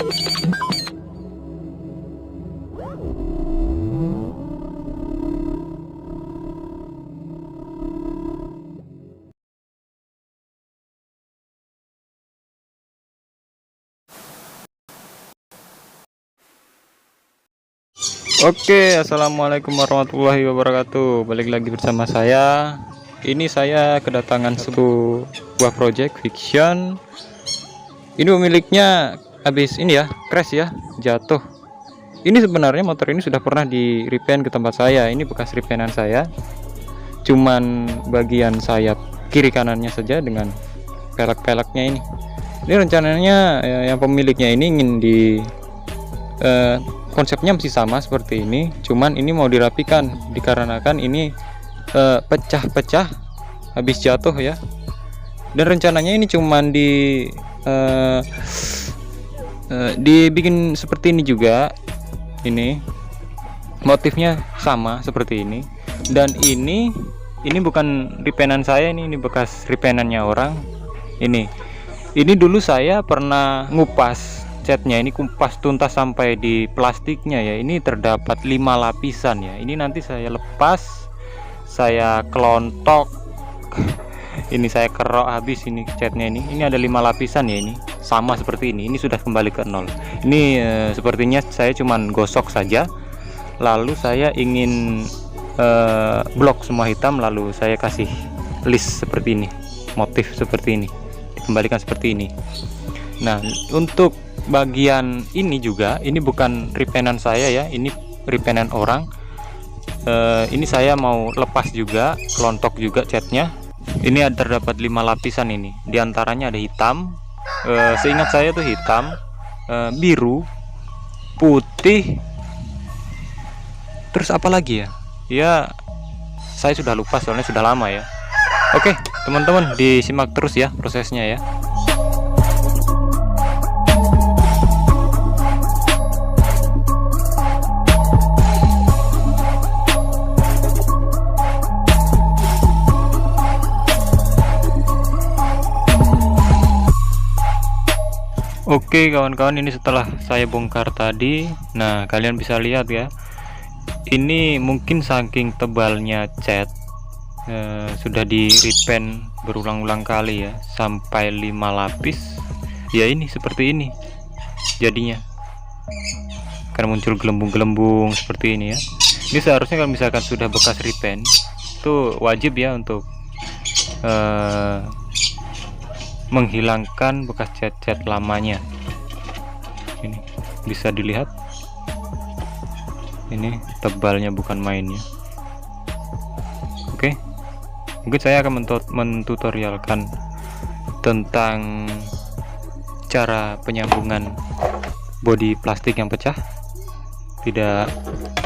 Oke, assalamualaikum warahmatullahi wabarakatuh. Balik lagi bersama saya. Ini saya kedatangan sebuah project fiction. Ini pemiliknya habis ini ya, crash ya, jatuh. Ini sebenarnya motor ini sudah pernah di repaint ke tempat saya. Ini bekas repainan saya. Cuman bagian sayap kiri kanannya saja dengan pelek-peleknya ini. Ini rencananya yang pemiliknya ini ingin di konsepnya masih sama seperti ini, cuman ini mau dirapikan dikarenakan ini pecah-pecah habis jatuh ya. Dan rencananya ini cuman dibikin seperti ini juga. Ini motifnya sama seperti ini. Dan ini bukan repainan saya, ini bekas repainannya orang. Ini dulu saya pernah ngupas catnya, ini kupas tuntas sampai di plastiknya ya. Ini terdapat 5 lapisan ya. Ini nanti saya lepas, saya kelontok ini saya kerok habis ini catnya. Ini ada 5 lapisan ya. Ini sama seperti ini sudah kembali ke nol. Ini sepertinya saya cuman gosok saja, lalu saya ingin blok semua hitam, lalu saya kasih list seperti ini, motif seperti ini, dikembalikan seperti ini. Nah, untuk bagian ini juga, ini bukan repainan saya ya, ini repainan orang. Ini saya mau lepas juga, kelontok juga catnya. Ini ada terdapat 5 lapisan ini, diantaranya ada hitam, seingat saya tuh hitam, biru, putih, terus apa lagi ya? Ya, saya sudah lupa soalnya sudah lama ya. Oke, teman-teman disimak terus ya prosesnya ya. Oke kawan-kawan, ini setelah saya bongkar tadi, nah kalian bisa lihat ya, ini mungkin saking tebalnya cat, sudah di repaint berulang-ulang kali ya, sampai 5 lapis ya. Ini seperti ini jadinya, karena muncul gelembung-gelembung seperti ini ya. Ini seharusnya kalau misalkan sudah bekas repaint itu wajib ya untuk menghilangkan bekas cat-cat lamanya. Ini bisa dilihat, ini tebalnya bukan mainnya. Oke, mungkin saya akan mentutorialkan tentang cara penyambungan bodi plastik yang pecah, tidak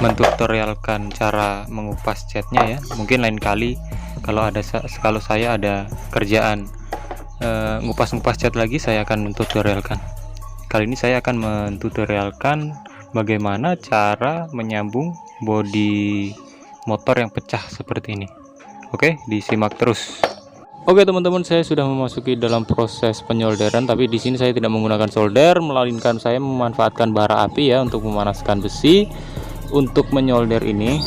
mentutorialkan cara mengupas catnya ya. Mungkin lain kali kalau saya ada kerjaan ngupas-ngupas cat lagi, saya akan mentutorialkan. Kali ini saya akan mentutorialkan bagaimana cara menyambung bodi motor yang pecah seperti ini. Oke, disimak terus. Oke teman-teman, saya sudah memasuki dalam proses penyolderan, tapi di sini saya tidak menggunakan solder, melainkan saya memanfaatkan bara api ya untuk memanaskan besi untuk menyolder ini.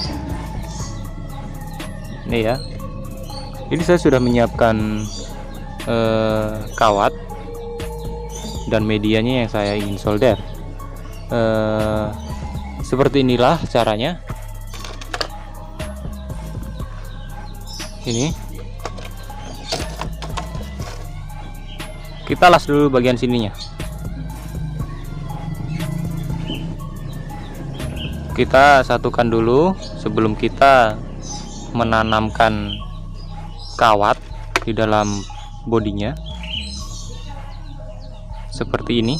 Ini ya. Ini saya sudah menyiapkan kawat dan medianya yang saya ingin solder. Seperti inilah caranya. Ini kita las dulu bagian sininya. Kita satukan dulu sebelum kita menanamkan kawat di dalam bodinya seperti ini.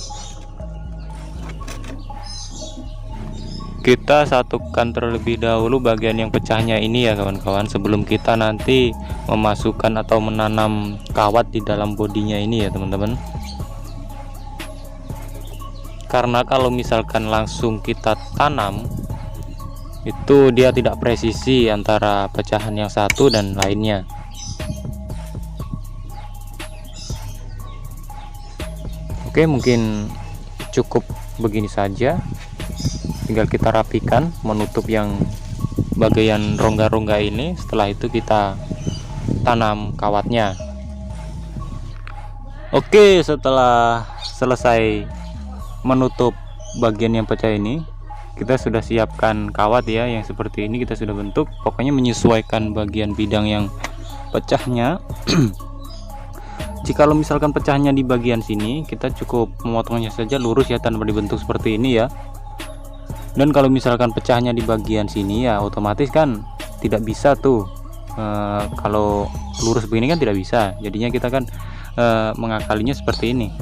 Kita satukan terlebih dahulu bagian yang pecahnya ini ya kawan-kawan, sebelum kita nanti memasukkan atau menanam kawat di dalam bodinya ini ya teman-teman. Karena kalau misalkan langsung kita tanam, itu dia tidak presisi antara pecahan yang satu dan lainnya. Oke, mungkin cukup begini saja, tinggal kita rapikan, menutup yang bagian rongga-rongga ini. Setelah itu kita tanam kawatnya. Oke, setelah selesai menutup bagian yang pecah ini, kita sudah siapkan kawat ya, yang seperti ini kita sudah bentuk. Pokoknya menyesuaikan bagian bidang yang pecahnya. Jika misalkan pecahnya di bagian sini, kita cukup memotongnya saja lurus ya, tanpa dibentuk seperti ini ya. Dan kalau misalkan pecahnya di bagian sini ya, otomatis kan tidak bisa tuh. Kalau lurus begini kan tidak bisa. Jadinya kita kan mengakalinya seperti ini,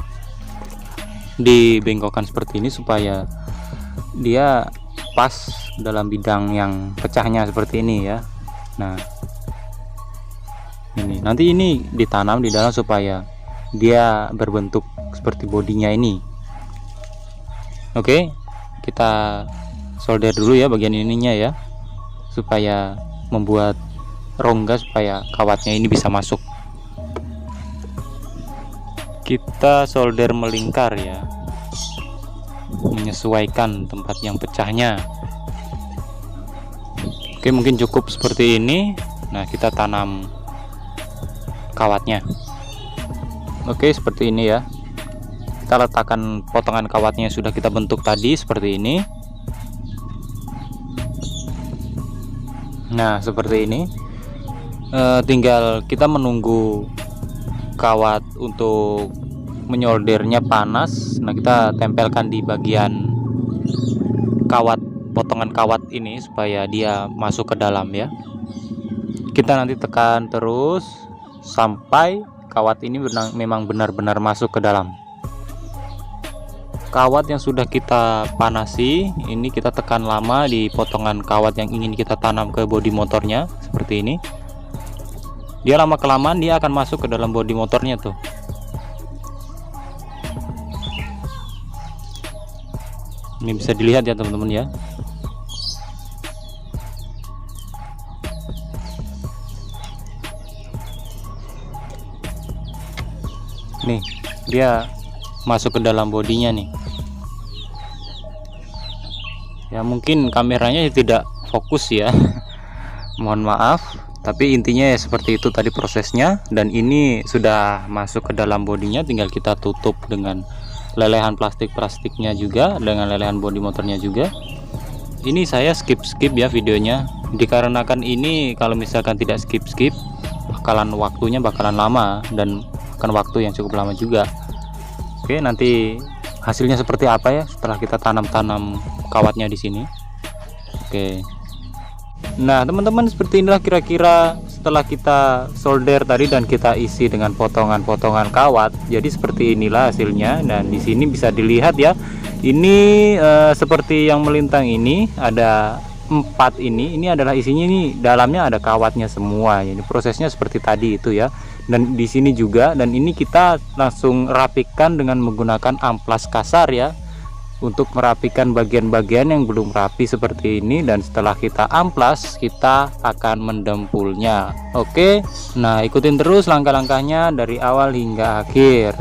dibengkokkan seperti ini supaya dia pas dalam bidang yang pecahnya seperti ini ya. Nah, ini nanti ini ditanam di dalam supaya dia berbentuk seperti bodinya ini. Oke, kita solder dulu ya bagian ininya ya, supaya membuat rongga supaya kawatnya ini bisa masuk. Kita solder melingkar ya, menyesuaikan tempat yang pecahnya. Oke, mungkin cukup seperti ini. Nah, kita tanam kawatnya. Oke, seperti ini ya. Kita letakkan potongan kawatnya yang sudah kita bentuk tadi seperti ini. Nah, seperti ini. Tinggal kita menunggu kawat untuk menyoldernya panas. Nah, kita tempelkan di bagian kawat, potongan kawat ini supaya dia masuk ke dalam ya. Kita nanti tekan terus sampai kawat ini memang benar-benar masuk ke dalam. Kawat yang sudah kita panasi ini kita tekan lama di potongan kawat yang ingin kita tanam ke bodi motornya seperti ini. Dia lama kelamaan dia akan masuk ke dalam bodi motornya tuh. Ini bisa dilihat ya teman-teman ya. Nih, dia masuk ke dalam bodinya nih. Ya mungkin kameranya tidak fokus ya. Mohon maaf. Tapi intinya ya seperti itu tadi prosesnya. Dan ini sudah masuk ke dalam bodinya, tinggal kita tutup dengan lelehan plastiknya juga, dengan lelehan bodi motornya juga. Ini saya skip ya videonya, dikarenakan ini kalau misalkan tidak skip waktunya bakalan lama dan akan waktu yang cukup lama juga. Oke, nanti hasilnya seperti apa ya setelah kita tanam kawatnya di sini. Oke. Nah, teman-teman, seperti inilah kira-kira setelah kita solder tadi dan kita isi dengan potongan-potongan kawat. Jadi seperti inilah hasilnya. Dan di sini bisa dilihat ya. Ini seperti yang melintang ini ada 4 ini adalah isinya, ini dalamnya ada kawatnya semua. Jadi prosesnya seperti tadi itu ya. Dan di sini juga, dan ini kita langsung rapikan dengan menggunakan amplas kasar ya, untuk merapikan bagian-bagian yang belum rapi seperti ini. Dan setelah kita amplas, kita akan mendempulnya. Oke, nah ikutin terus langkah-langkahnya dari awal hingga akhir.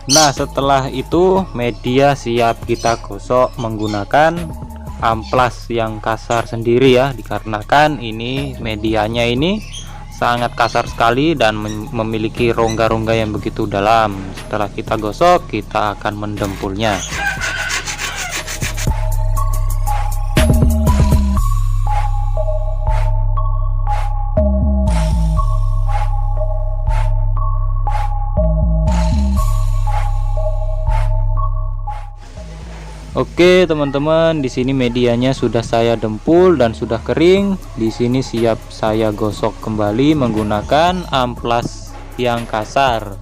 Nah, setelah itu media siap kita gosok menggunakan amplas yang kasar sendiri ya, dikarenakan ini medianya ini sangat kasar sekali dan memiliki rongga-rongga yang begitu dalam. Setelah kita gosok, kita akan mendempulnya. Oke teman-teman, di sini medianya sudah saya dempul dan sudah kering. Di sini siap saya gosok kembali menggunakan amplas yang kasar.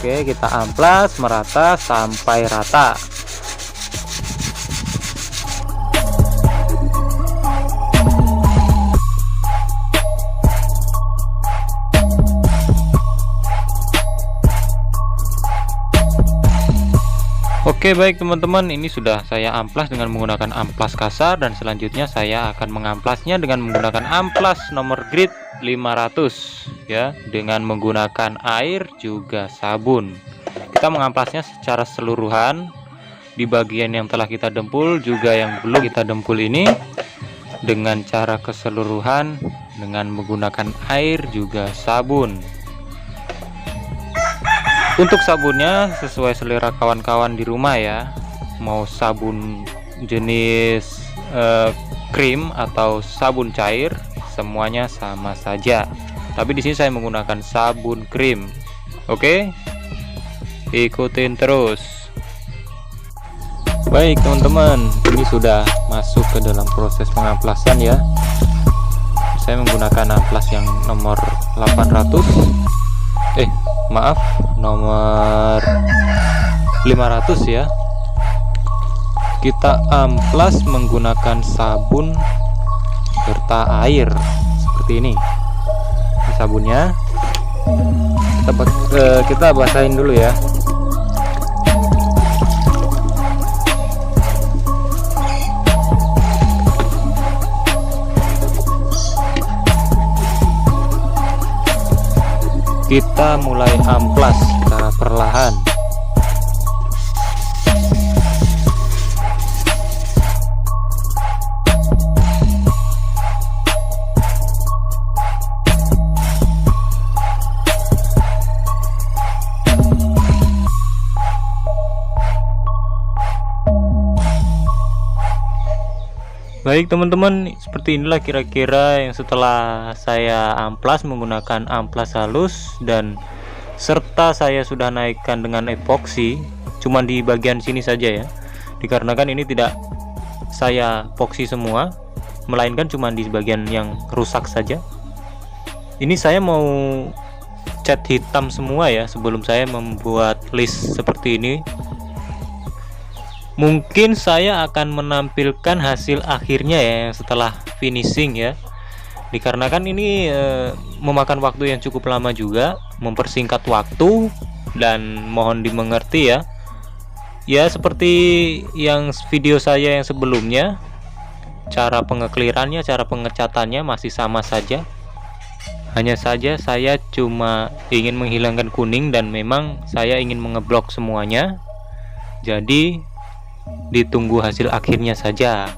Oke, kita amplas merata sampai rata. Oke, baik teman-teman, ini sudah saya amplas dengan menggunakan amplas kasar, dan selanjutnya saya akan mengamplasnya dengan menggunakan amplas nomor grid 500 ya, dengan menggunakan air juga sabun. kita mengamplasnya secara keseluruhan. Di bagian yang telah kita dempul juga yang belum kita dempul ini dengan cara keseluruhan dengan menggunakan air juga sabun. Untuk sabunnya sesuai selera kawan-kawan di rumah ya, mau sabun jenis krim atau sabun cair semuanya sama saja, tapi di sini saya menggunakan sabun krim. Oke, ikutin terus. Baik teman-teman, ini sudah masuk ke dalam proses pengamplasan ya. Saya menggunakan amplas yang nomor 800, nomor 500 ya. Kita amplas menggunakan sabun serta air seperti ini. Ini sabunnya kita basahin dulu ya. Kita mulai amplas secara perlahan. Baik teman-teman, seperti inilah kira-kira yang setelah saya amplas menggunakan amplas halus dan serta saya sudah naikkan dengan epoksi, cuman di bagian sini saja ya, dikarenakan ini tidak saya epoksi semua, melainkan cuma di bagian yang rusak saja. Ini saya mau cat hitam semua ya sebelum saya membuat list seperti ini. Mungkin saya akan menampilkan hasil akhirnya ya setelah finishing ya, dikarenakan ini memakan waktu yang cukup lama juga, mempersingkat waktu, dan mohon dimengerti ya. Ya seperti yang video saya yang sebelumnya, cara pengeklirannya, cara pengecatannya masih sama saja. Hanya saja saya cuma ingin menghilangkan kuning dan memang saya ingin mengeblok semuanya. Jadi ditunggu hasil akhirnya saja.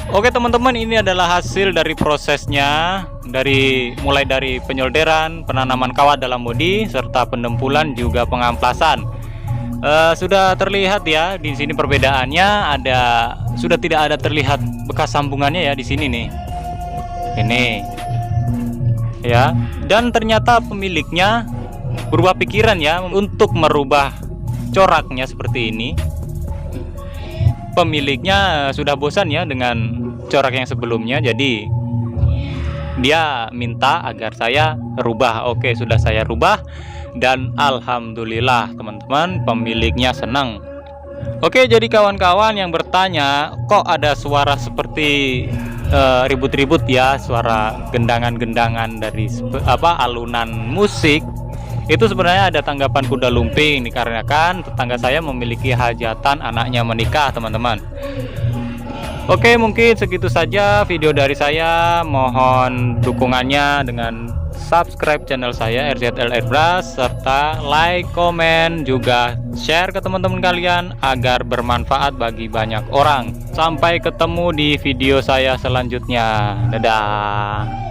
Oke teman-teman, ini adalah hasil dari prosesnya, mulai dari penyolderan, penanaman kawat dalam bodi, serta pendempulan juga pengamplasan. Sudah terlihat ya di sini perbedaannya, sudah tidak ada terlihat bekas sambungannya ya di sini nih. Ini ya, dan ternyata pemiliknya berubah pikiran ya untuk merubah coraknya seperti ini. Pemiliknya sudah bosan ya dengan corak yang sebelumnya, jadi dia minta agar saya rubah. Oke, sudah saya rubah dan alhamdulillah teman-teman, pemiliknya senang. Oke, jadi kawan-kawan yang bertanya kok ada suara seperti ribut-ribut ya, suara gendangan-gendangan dari alunan musik, itu sebenarnya ada tanggapan kuda lumping, dikarenakan tetangga saya memiliki hajatan anaknya menikah teman-teman. Oke, mungkin segitu saja video dari saya. Mohon dukungannya dengan subscribe channel saya RZL Airbrush, serta like, komen, juga share ke teman-teman kalian agar bermanfaat bagi banyak orang. Sampai ketemu di video saya selanjutnya. Dadah.